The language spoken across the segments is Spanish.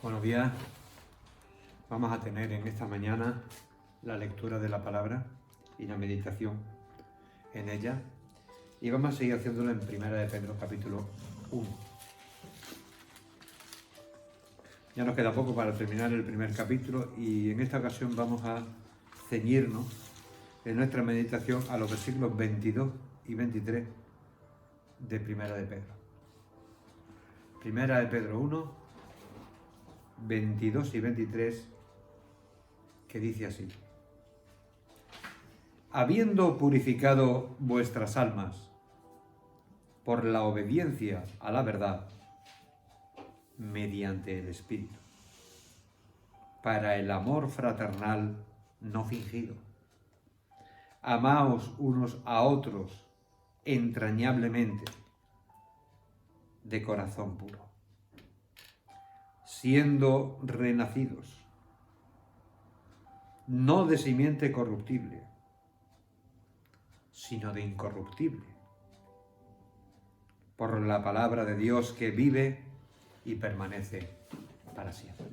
Buenos días. Vamos a tener en esta mañana la lectura de la palabra y la meditación en ella. Y vamos a seguir haciéndolo en Primera de Pedro, capítulo 1. Ya nos queda poco para terminar el primer capítulo y en esta ocasión vamos a ceñirnos en nuestra meditación a los versículos 22 y 23 de Primera de Pedro. Primera de Pedro 1, 22 y 23, que dice así: habiendo purificado vuestras almas por la obediencia a la verdad, mediante el Espíritu, para el amor fraternal no fingido, amaos unos a otros entrañablemente, de corazón puro, siendo renacidos, no de simiente corruptible, sino de incorruptible, por la palabra de Dios que vive y permanece para siempre.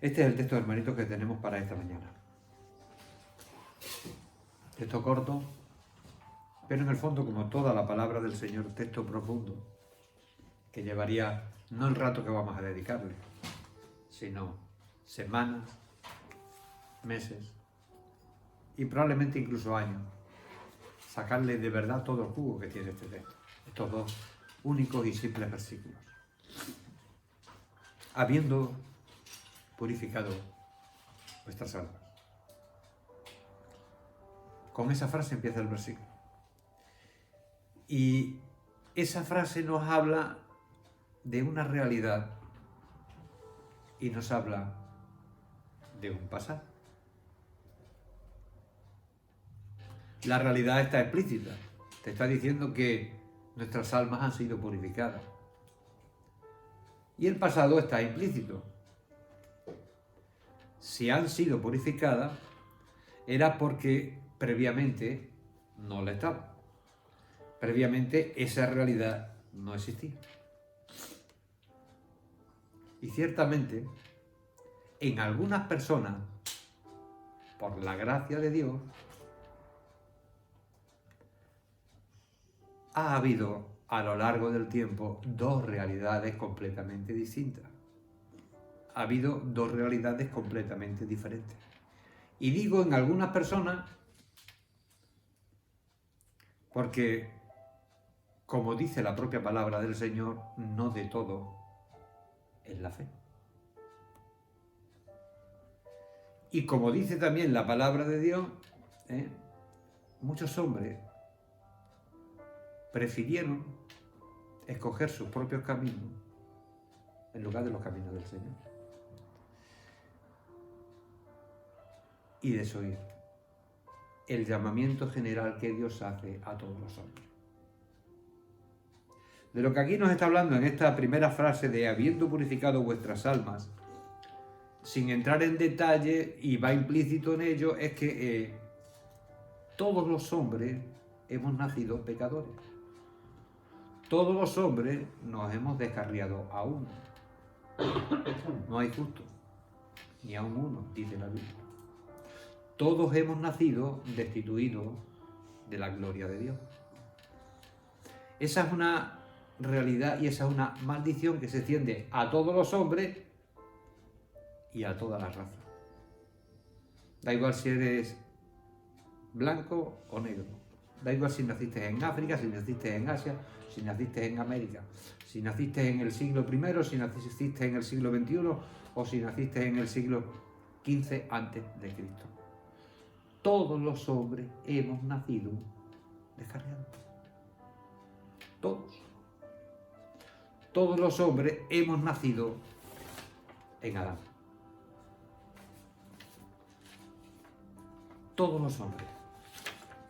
Este es el texto, hermanito, que tenemos para esta mañana. Texto corto, pero en el fondo, como toda la palabra del Señor, texto profundo, que llevaría no el rato que vamos a dedicarle, sino semanas, meses y probablemente incluso años, sacarle de verdad todo el jugo que tiene este texto, estos dos únicos y simples versículos. Habiendo purificado vuestras almas. Con esa frase empieza el versículo. Y esa frase nos habla de una realidad y nos habla de un pasado. La realidad está explícita. Te está diciendo que nuestras almas han sido purificadas. Y el pasado está implícito. Si han sido purificadas, era porque previamente no lo estaban. Previamente esa realidad no existía. Y ciertamente, en algunas personas, por la gracia de Dios, ha habido a lo largo del tiempo dos realidades completamente distintas. Ha habido dos realidades completamente diferentes. Y digo en algunas personas porque, como dice la propia palabra del Señor, no de todo es la fe. Y como dice también la palabra de Dios, muchos hombres prefirieron escoger sus propios caminos en lugar de los caminos del Señor. Y desoír el llamamiento general que Dios hace a todos los hombres. De lo que aquí nos está hablando en esta primera frase de habiendo purificado vuestras almas, sin entrar en detalle, y va implícito en ello, es que todos los hombres hemos nacido pecadores. Todos los hombres nos hemos descarriado a uno. No hay justo, ni a un uno, dice la Biblia. Todos hemos nacido destituidos de la gloria de Dios. Esa es una realidad y esa es una maldición que se extiende a todos los hombres y a toda la raza. Da igual si eres blanco o negro. Da igual si naciste en África, si naciste en Asia, si naciste en América, si naciste en el siglo I, si naciste en el siglo XXI o si naciste en el siglo XV antes de Cristo. Todos los hombres hemos nacido descarriados. Todos. Todos los hombres hemos nacido en Adán. Todos los hombres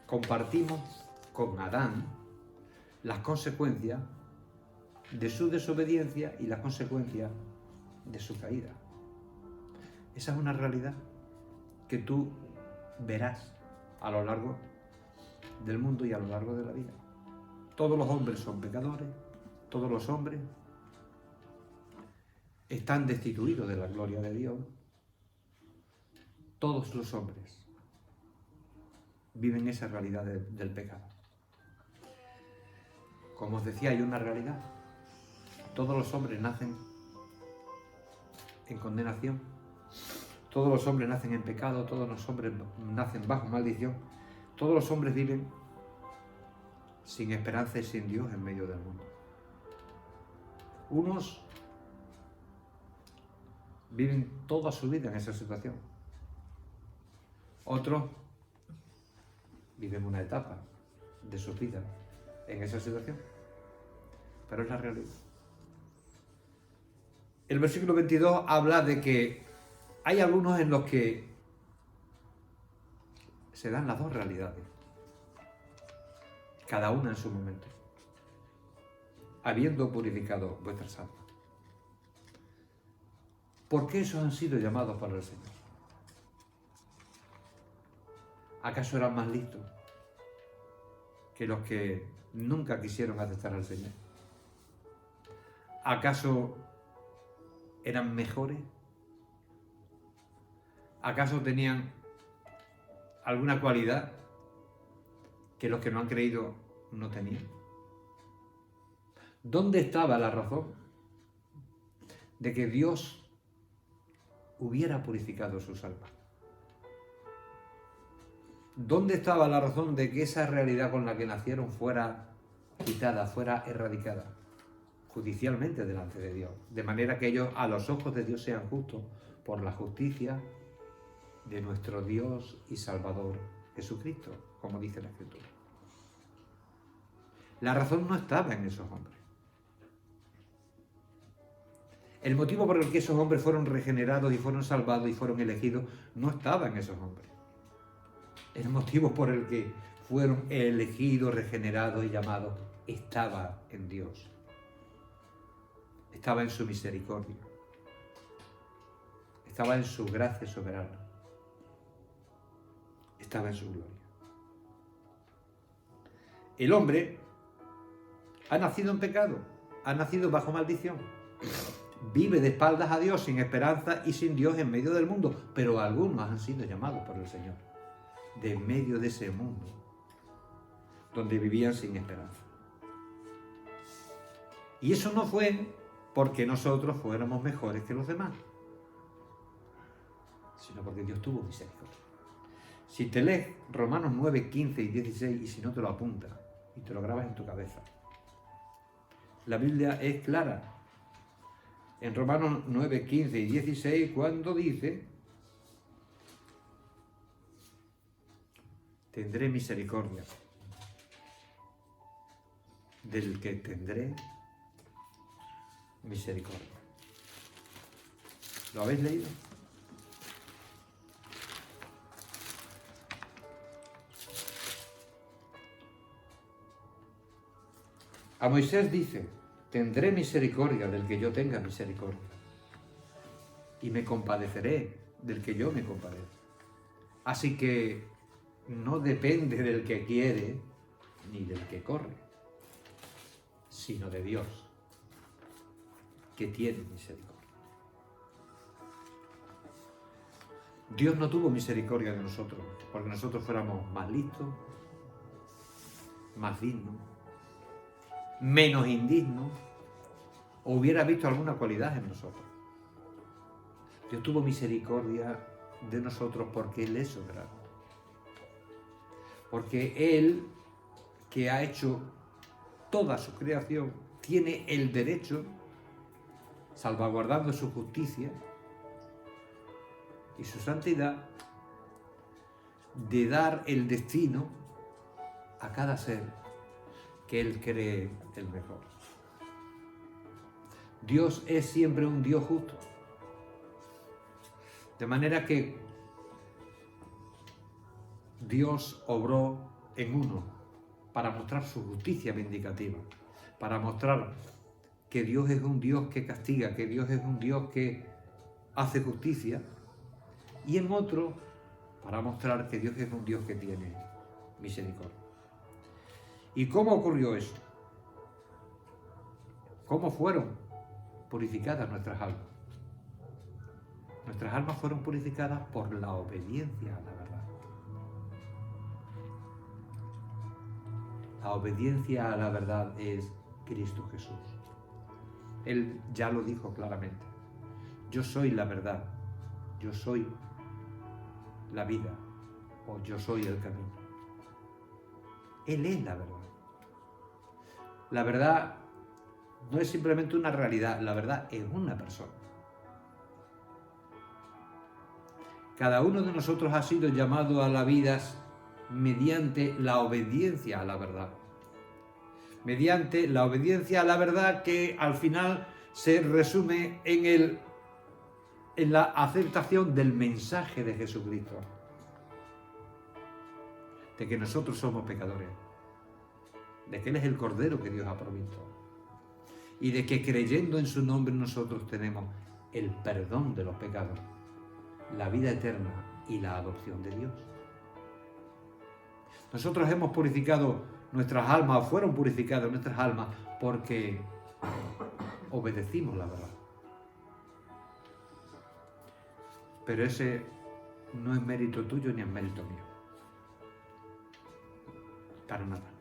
compartimos con Adán las consecuencias de su desobediencia y las consecuencias de su caída. Esa es una realidad que tú verás a lo largo del mundo y a lo largo de la vida. Todos los hombres son pecadores, todos los hombres están destituidos de la gloria de Dios. Todos los hombres viven esa realidad del pecado. Como os decía, hay una realidad. Todos los hombres nacen en condenación. Todos los hombres nacen en pecado. Todos los hombres nacen bajo maldición. Todos los hombres viven sin esperanza y sin Dios en medio del mundo. Unos viven toda su vida en esa situación. Otros viven una etapa de su vida en esa situación. Pero es la realidad. El versículo 22 habla de que hay algunos en los que se dan las dos realidades, cada una en su momento, habiendo purificado vuestras almas. ¿Por qué esos han sido llamados por el Señor? ¿Acaso eran más listos que los que nunca quisieron aceptar al Señor? ¿Acaso eran mejores? ¿Acaso tenían alguna cualidad que los que no han creído no tenían? ¿Dónde estaba la razón de que Dios hubiera purificado sus almas? ¿Dónde estaba la razón de que esa realidad con la que nacieron fuera quitada, fuera erradicada judicialmente delante de Dios? De manera que ellos a los ojos de Dios sean justos por la justicia de nuestro Dios y Salvador Jesucristo, como dice la Escritura. La razón no estaba en esos hombres. El motivo por el que esos hombres fueron regenerados y fueron salvados y fueron elegidos no estaba en esos hombres. El motivo por el que fueron elegidos, regenerados y llamados estaba en Dios. Estaba en su misericordia. Estaba en su gracia soberana. Estaba en su gloria. El hombre ha nacido en pecado, ha nacido bajo maldición. Vive de espaldas a Dios, sin esperanza y sin Dios en medio del mundo. Pero algunos han sido llamados por el Señor de en medio de ese mundo donde vivían sin esperanza. Y eso no fue porque nosotros fuéramos mejores que los demás, sino porque Dios tuvo misericordia. Si te lees Romanos 9, 15 y 16, y si no te lo apuntas y te lo grabas en tu cabeza, la Biblia es clara. En Romanos 9, 15 y 16, cuando dice: tendré misericordia del que tendré misericordia. ¿Lo habéis leído? A Moisés dice: tendré misericordia del que yo tenga misericordia, y me compadeceré del que yo me compadezca. Así que no depende del que quiere ni del que corre, sino de Dios, que tiene misericordia. Dios no tuvo misericordia de nosotros porque nosotros fuéramos más listos, más dignos, menos indignos, o hubiera visto alguna cualidad en nosotros. Dios tuvo misericordia de nosotros porque Él es soberano. Porque Él, que ha hecho toda su creación, tiene el derecho, salvaguardando su justicia y su santidad, de dar el destino a cada ser que Él cree el mejor. Dios es siempre un Dios justo. De manera que Dios obró en uno para mostrar su justicia vindicativa, para mostrar que Dios es un Dios que castiga, que Dios es un Dios que hace justicia, y en otro para mostrar que Dios es un Dios que tiene misericordia. ¿Y cómo ocurrió eso? ¿Cómo fueron purificadas nuestras almas? Nuestras almas fueron purificadas por la obediencia a la verdad. La obediencia a la verdad es Cristo Jesús. Él ya lo dijo claramente. Yo soy la verdad, yo soy la vida, o yo soy el camino. Él es la verdad. La verdad no es simplemente una realidad, la verdad es una persona. Cada uno de nosotros ha sido llamado a la vida mediante la obediencia a la verdad. Mediante la obediencia a la verdad que al final se resume en la aceptación del mensaje de Jesucristo. De que nosotros somos pecadores. De que Él es el Cordero que Dios ha provisto. Y de que creyendo en su nombre nosotros tenemos el perdón de los pecados, la vida eterna y la adopción de Dios. Nosotros hemos purificado nuestras almas, o fueron purificadas nuestras almas, porque obedecimos la verdad. Pero ese no es mérito tuyo ni es mérito mío. Para nada.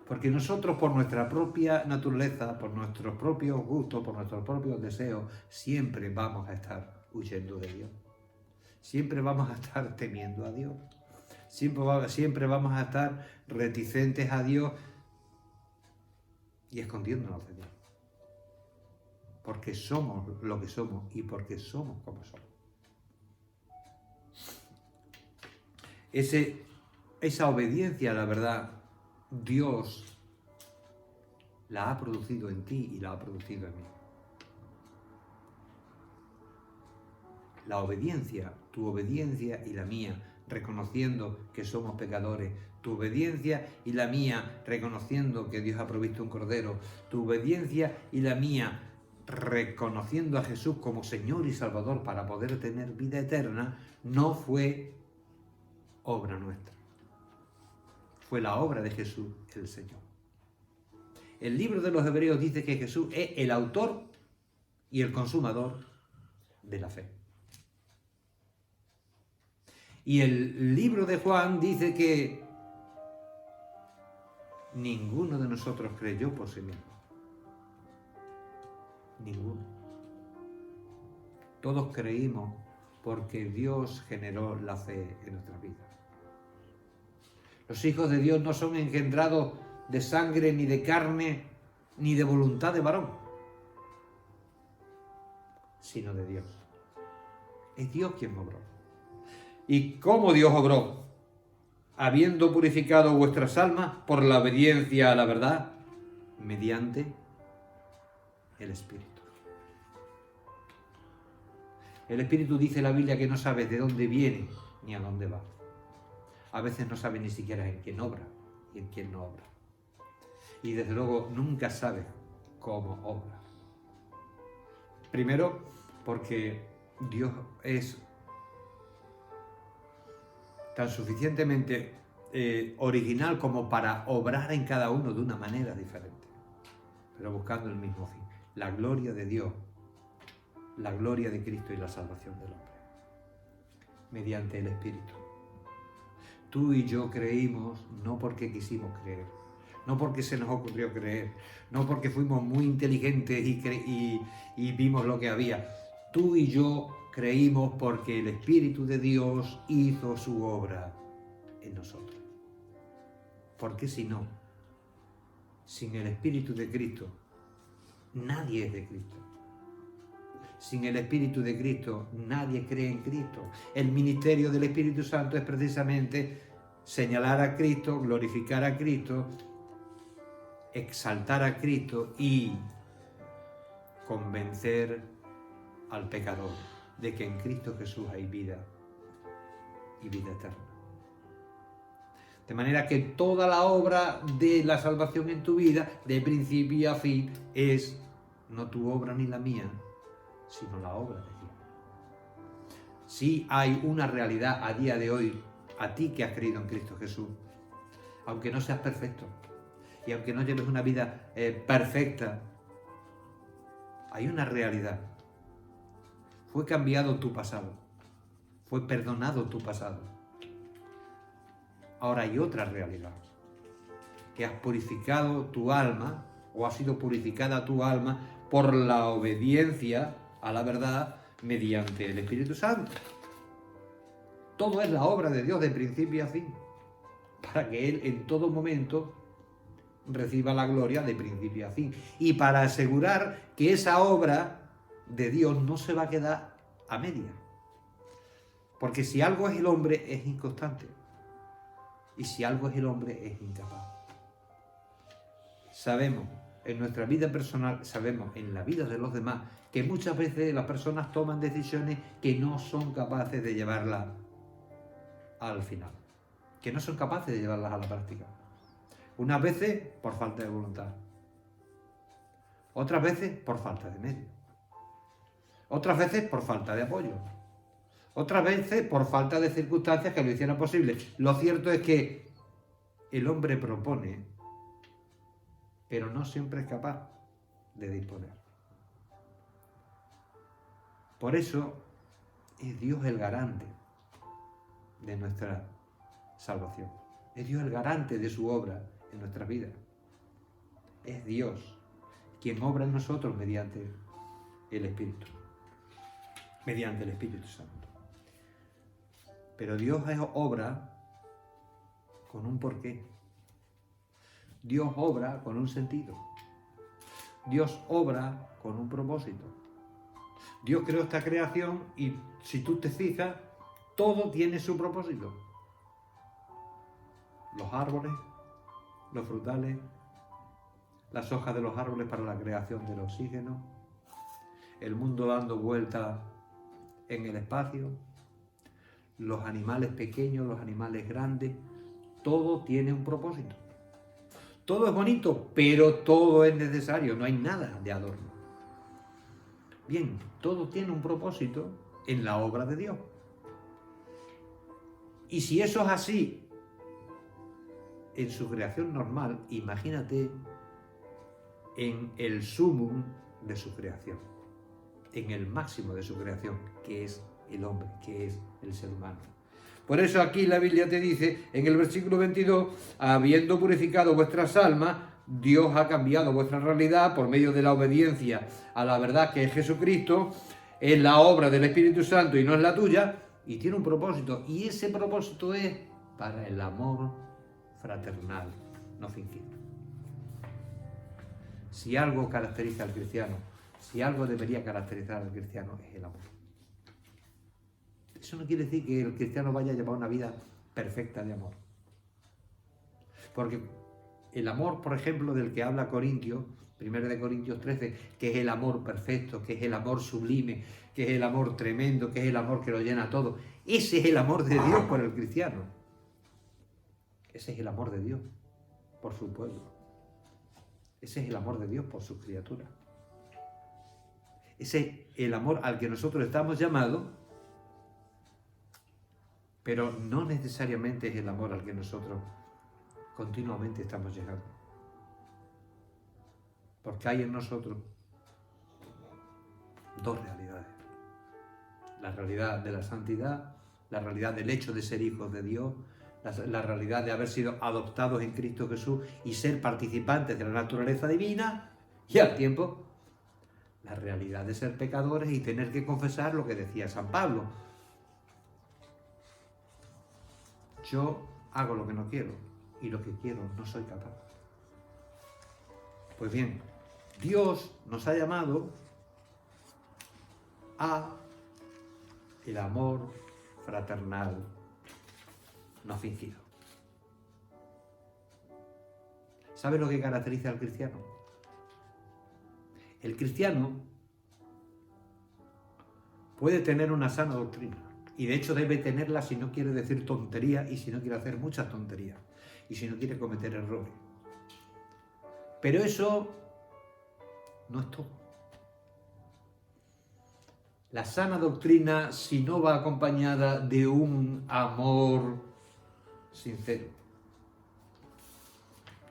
Porque nosotros, por nuestra propia naturaleza, por nuestros propios gustos, por nuestros propios deseos, siempre vamos a estar huyendo de Dios. Siempre vamos a estar temiendo a Dios. Siempre vamos a estar reticentes a Dios y escondiéndonos de Dios. Porque somos lo que somos y porque somos como somos. Esa obediencia a la verdad, Dios la ha producido en ti y la ha producido en mí. La obediencia, tu obediencia y la mía, reconociendo que somos pecadores, tu obediencia y la mía, reconociendo que Dios ha provisto un cordero, tu obediencia y la mía, reconociendo a Jesús como Señor y Salvador para poder tener vida eterna, no fue obra nuestra. Fue la obra de Jesús, el Señor. El libro de los Hebreos dice que Jesús es el autor y el consumador de la fe. Y el libro de Juan dice que ninguno de nosotros creyó por sí mismo. Ninguno. Todos creímos porque Dios generó la fe en nuestras vidas. Los hijos de Dios no son engendrados de sangre, ni de carne, ni de voluntad de varón, sino de Dios. Es Dios quien obró. ¿Y cómo Dios obró? Habiendo purificado vuestras almas por la obediencia a la verdad, mediante el Espíritu. El Espíritu dice la Biblia que no sabes de dónde viene ni a dónde va. A veces no sabes ni siquiera en quién obra y en quién no obra. Y desde luego nunca sabes cómo obra. Primero, porque Dios es tan suficientemente original como para obrar en cada uno de una manera diferente, pero buscando el mismo fin, la gloria de Dios, la gloria de Cristo y la salvación del hombre, mediante el Espíritu. Tú y yo creímos no porque quisimos creer, no porque se nos ocurrió creer, no porque fuimos muy inteligentes y vimos lo que había. Tú y yo creímos porque el Espíritu de Dios hizo su obra en nosotros. Porque si no, sin el Espíritu de Cristo, nadie es de Cristo. Sin el Espíritu de Cristo, nadie cree en Cristo. El ministerio del Espíritu Santo es precisamente señalar a Cristo, glorificar a Cristo, exaltar a Cristo y convencer al pecador de que en Cristo Jesús hay vida y vida eterna. De manera que toda la obra de la salvación en tu vida, de principio a fin, es no tu obra ni la mía, sino la obra de Dios. Sí hay una realidad a día de hoy, a ti que has creído en Cristo Jesús, aunque no seas perfecto y aunque no lleves una vida perfecta, hay una realidad Fue cambiado tu pasado. Fue perdonado tu pasado. Ahora hay otra realidad. Que has purificado tu alma, o ha sido purificada tu alma por la obediencia a la verdad mediante el Espíritu Santo. Todo es la obra de Dios de principio a fin, para que Él en todo momento reciba la gloria de principio a fin. Y para asegurar que esa obra de Dios no se va a quedar a media. Porque si algo es el hombre, es inconstante. Y si algo es el hombre, es incapaz. Sabemos en nuestra vida personal, sabemos en la vida de los demás, que muchas veces las personas toman decisiones que no son capaces de llevarlas al final. Que no son capaces de llevarlas a la práctica. Unas veces por falta de voluntad. Otras veces por falta de medios. Otras veces por falta de apoyo. Otras veces por falta de circunstancias que lo hicieran posible. Lo cierto es que el hombre propone, pero no siempre es capaz de disponer. Por eso es Dios el garante de nuestra salvación. Es Dios el garante de su obra en nuestra vida. Es Dios quien obra en nosotros mediante el Espíritu. Mediante el Espíritu Santo. Pero Dios obra con un porqué. Dios obra con un sentido. Dios obra con un propósito. Dios creó esta creación y si tú te fijas, todo tiene su propósito. Los árboles, los frutales, las hojas de los árboles para la creación del oxígeno, el mundo dando vueltas en el espacio, los animales pequeños, los animales grandes, todo tiene un propósito. Todo es bonito, pero todo es necesario, no hay nada de adorno. Bien, todo tiene un propósito en la obra de Dios. Y si eso es así en su creación normal, imagínate en el sumum de su creación, en el máximo de su creación, que es el hombre, que es el ser humano. Por eso aquí la Biblia te dice, en el versículo 22, habiendo purificado vuestras almas, Dios ha cambiado vuestra realidad por medio de la obediencia a la verdad que es Jesucristo, es la obra del Espíritu Santo y no es la tuya, y tiene un propósito, y ese propósito es para el amor fraternal, no fingido. Si algo caracteriza al cristiano, si algo debería caracterizar al cristiano, es el amor. Eso no quiere decir que el cristiano vaya a llevar una vida perfecta de amor. Porque el amor, por ejemplo, del que habla Corintios, 1 de Corintios 13, que es el amor perfecto, que es el amor sublime, que es el amor tremendo, que es el amor que lo llena todo. Ese es el amor de Dios por el cristiano. Ese es el amor de Dios por su pueblo. Ese es el amor de Dios por sus criaturas. Ese es el amor al que nosotros estamos llamados, pero no necesariamente es el amor al que nosotros continuamente estamos llegando. Porque hay en nosotros dos realidades. La realidad de la santidad, la realidad del hecho de ser hijos de Dios, la realidad de haber sido adoptados en Cristo Jesús y ser participantes de la naturaleza divina, y al tiempo la realidad de ser pecadores y tener que confesar lo que decía San Pablo. Yo hago lo que no quiero y lo que quiero no soy capaz. Pues bien, Dios nos ha llamado a el amor fraternal no fingido. ¿Sabe lo que caracteriza al cristiano? El cristiano puede tener una sana doctrina. Y de hecho debe tenerla si no quiere decir tonterías y si no quiere hacer muchas tonterías. Y si no quiere cometer errores. Pero eso no es todo. La sana doctrina, si no va acompañada de un amor sincero,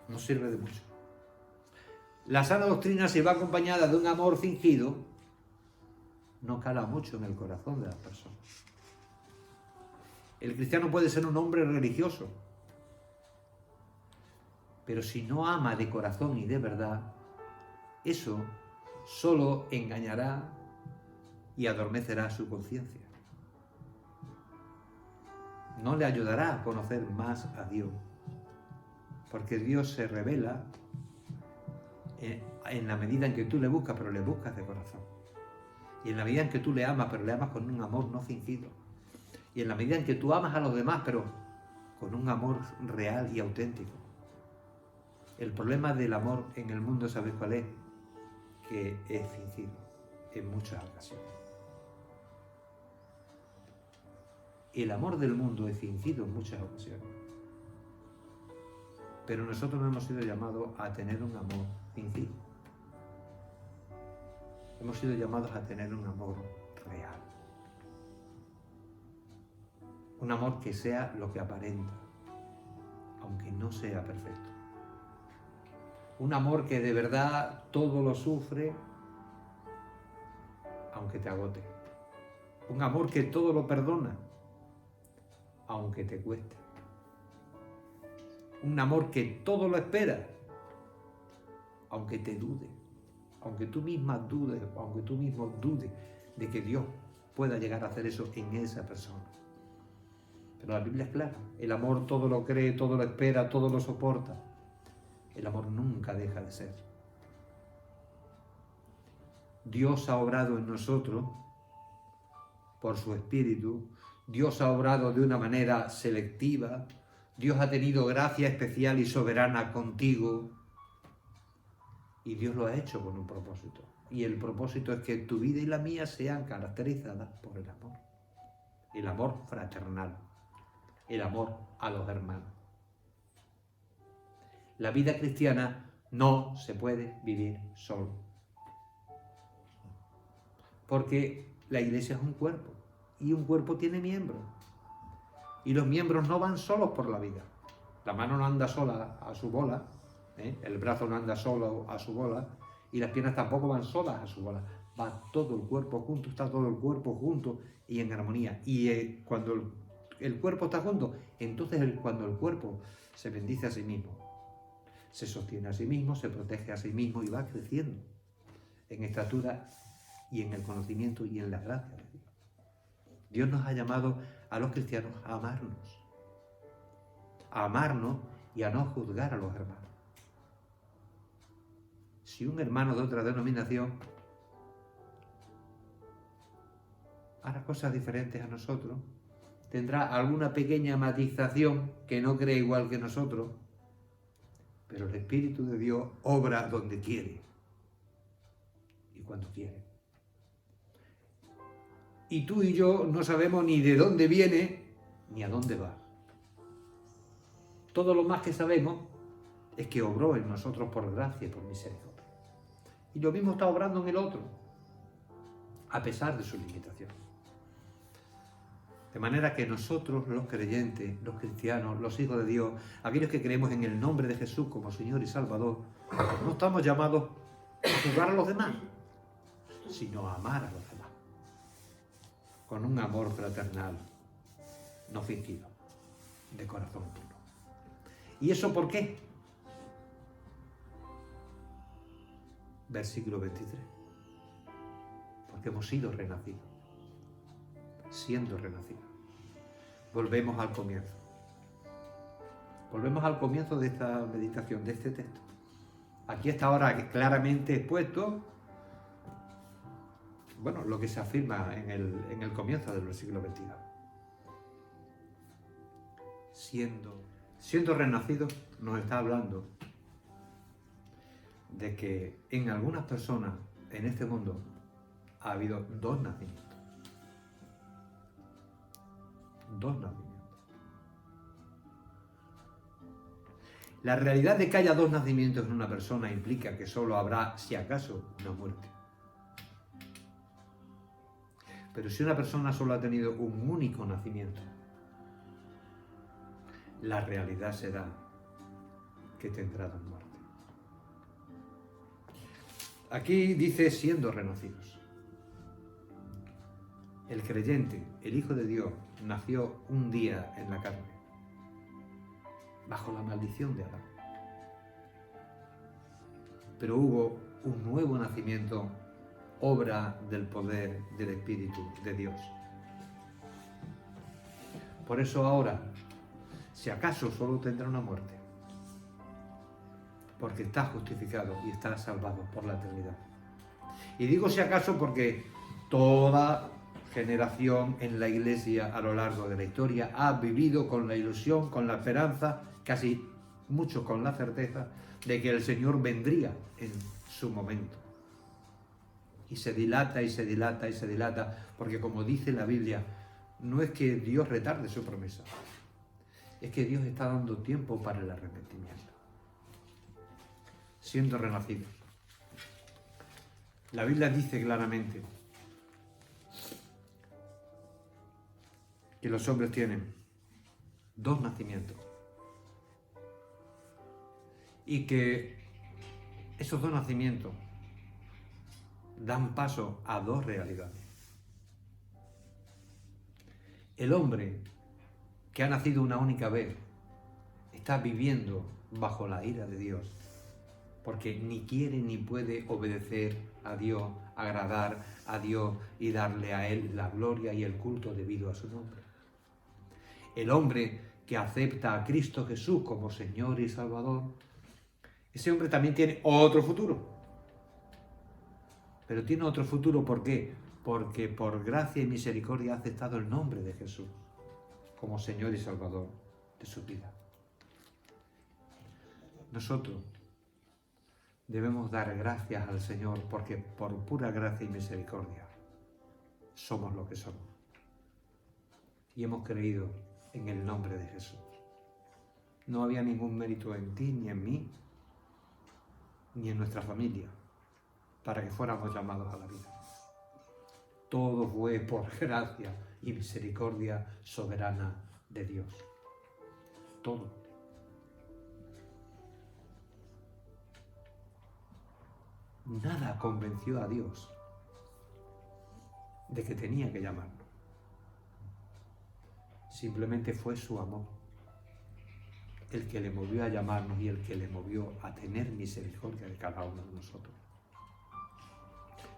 no sirve de mucho. La sana doctrina, si va acompañada de un amor fingido, no cala mucho en el corazón de las personas. El cristiano puede ser un hombre religioso, pero si no ama de corazón y de verdad, eso solo engañará y adormecerá su conciencia. No le ayudará a conocer más a Dios, porque Dios se revela en la medida en que tú le buscas, pero le buscas de corazón. Y en la medida en que tú le amas, pero le amas con un amor no fingido. Y en la medida en que tú amas a los demás, pero con un amor real y auténtico. El problema del amor en el mundo, ¿sabes cuál es? Que es fingido en muchas ocasiones. El amor del mundo es fingido en muchas ocasiones. Pero nosotros no hemos sido llamados a tener un amor fingido. Hemos sido llamados a tener un amor real. Un amor que sea lo que aparenta, aunque no sea perfecto. Un amor que de verdad todo lo sufre, aunque te agote. Un amor que todo lo perdona, aunque te cueste. Un amor que todo lo espera, aunque te dude. Aunque tú misma dudes, aunque tú mismo dudes de que Dios pueda llegar a hacer eso en esa persona. Pero la Biblia es clara. El amor todo lo cree, todo lo espera, todo lo soporta. El amor nunca deja de ser. Dios ha obrado en nosotros por su Espíritu. Dios ha obrado de una manera selectiva. Dios ha tenido gracia especial y soberana contigo. Y Dios lo ha hecho con un propósito. Y el propósito es que tu vida y la mía sean caracterizadas por el amor. El amor fraternal. El amor a los hermanos. La vida cristiana no se puede vivir solo. Porque la iglesia es un cuerpo. Y un cuerpo tiene miembros. Y los miembros no van solos por la vida. La mano no anda sola a su bola. El brazo no anda solo a su bola. Y las piernas tampoco van solas a su bola. Va todo el cuerpo junto. Está todo el cuerpo junto y en armonía. Y cuando el cuerpo está junto, entonces cuando el cuerpo se bendice a sí mismo, se sostiene a sí mismo, se protege a sí mismo y va creciendo en estatura y en el conocimiento y en la gracia de Dios. Dios nos ha llamado a los cristianos a amarnos y a no juzgar a los hermanos. Si un hermano de otra denominación hará cosas diferentes a nosotros, tendrá alguna pequeña matización que no cree igual que nosotros, pero el Espíritu de Dios obra donde quiere y cuando quiere. Y tú y yo no sabemos ni de dónde viene ni a dónde va. Todo lo más que sabemos es que obró en nosotros por gracia y por misericordia. Y lo mismo está obrando en el otro, a pesar de sus limitaciones. De manera que nosotros, los creyentes, los cristianos, los hijos de Dios, aquellos que creemos en el nombre de Jesús como Señor y Salvador, no estamos llamados a juzgar a los demás, sino a amar a los demás, con un amor fraternal, no fingido, de corazón puro. ¿Y eso por qué? Versículo 23. Porque hemos sido renacidos. Siendo renacidos. Volvemos al comienzo. Volvemos al comienzo de esta meditación, de este texto. Aquí está ahora claramente expuesto, bueno, lo que se afirma en el comienzo del versículo 22. Siendo renacidos, nos está hablando de que en algunas personas en este mundo ha habido dos nacimientos. Dos nacimientos. La realidad de que haya dos nacimientos en una persona implica que solo habrá, si acaso, una muerte. Pero si una persona solo ha tenido un único nacimiento, la realidad será que tendrá dos muertes. Aquí dice siendo renacidos. El creyente, el Hijo de Dios, nació un día en la carne, bajo la maldición de Adán. Pero hubo un nuevo nacimiento, obra del poder del Espíritu de Dios. Por eso ahora, si acaso, solo tendrá una muerte, porque está justificado y está salvado por la eternidad. Y digo si acaso porque toda generación en la Iglesia a lo largo de la historia ha vivido con la ilusión, con la esperanza, casi mucho con la certeza de que el Señor vendría en su momento. Y se dilata y se dilata y se dilata, porque como dice la Biblia, no es que Dios retarde su promesa, es que Dios está dando tiempo para el arrepentimiento, siendo renacidos. La Biblia dice claramente que los hombres tienen dos nacimientos y que esos dos nacimientos dan paso a dos realidades. El hombre que ha nacido una única vez está viviendo bajo la ira de Dios, porque ni quiere ni puede obedecer a Dios, agradar a Dios y darle a Él la gloria y el culto debido a su nombre. El hombre que acepta a Cristo Jesús como Señor y Salvador, ese hombre también tiene otro futuro. Pero tiene otro futuro, ¿por qué? Porque por gracia y misericordia ha aceptado el nombre de Jesús como Señor y Salvador de su vida. Nosotros debemos dar gracias al Señor porque por pura gracia y misericordia somos lo que somos. Y hemos creído en el nombre de Jesús. No había ningún mérito en ti, ni en mí, ni en nuestra familia, para que fuéramos llamados a la vida. Todo fue por gracia y misericordia soberana de Dios. Todo. Nada convenció a Dios de que tenía que llamarnos. Simplemente fue su amor el que le movió a llamarnos y el que le movió a tener misericordia de cada uno de nosotros.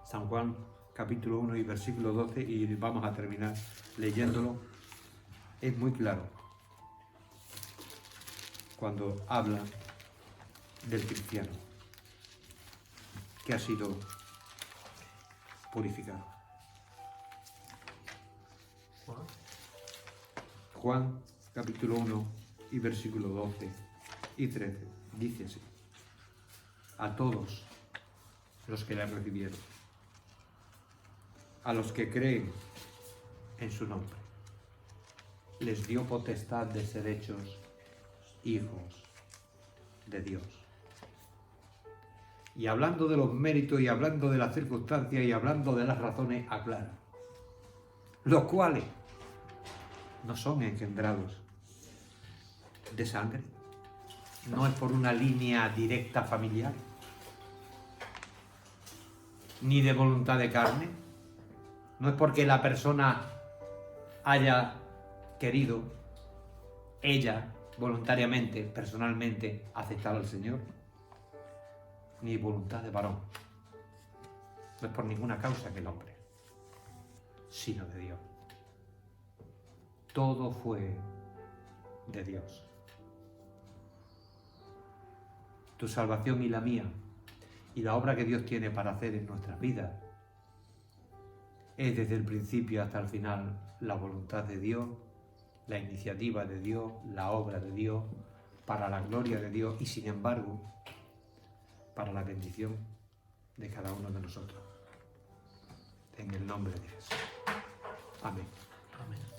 San Juan, capítulo 1 y versículo 12, y vamos a terminar leyéndolo, es muy claro cuando habla del cristiano que ha sido purificado. Juan, capítulo 1 y versículo 12 y 13, dice así: a todos los que le recibieron, a los que creen en su nombre, les dio potestad de ser hechos hijos de Dios. Y hablando de los méritos y hablando de las circunstancias y hablando de las razones, aclara: los cuales no son engendrados de sangre, no es por una línea directa familiar, ni de voluntad de carne, no es porque la persona haya querido, ella voluntariamente, personalmente, aceptar al Señor, ni voluntad de varón, no es por ninguna causa que el hombre, sino de Dios. Todo fue de Dios. Tu salvación y la mía, y la obra que Dios tiene para hacer en nuestras vidas, es desde el principio hasta el final la voluntad de Dios, la iniciativa de Dios, la obra de Dios, para la gloria de Dios y, sin embargo, para la bendición de cada uno de nosotros. En el nombre de Jesús. Amén. Amén.